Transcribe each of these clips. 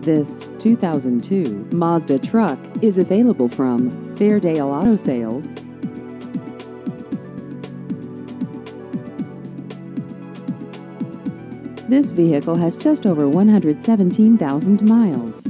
This 2002 Mazda truck is available from Fairdale Auto Sales. This vehicle has just over 117,000 miles.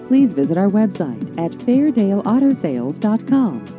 Please visit our website at fairdaleautosales.com.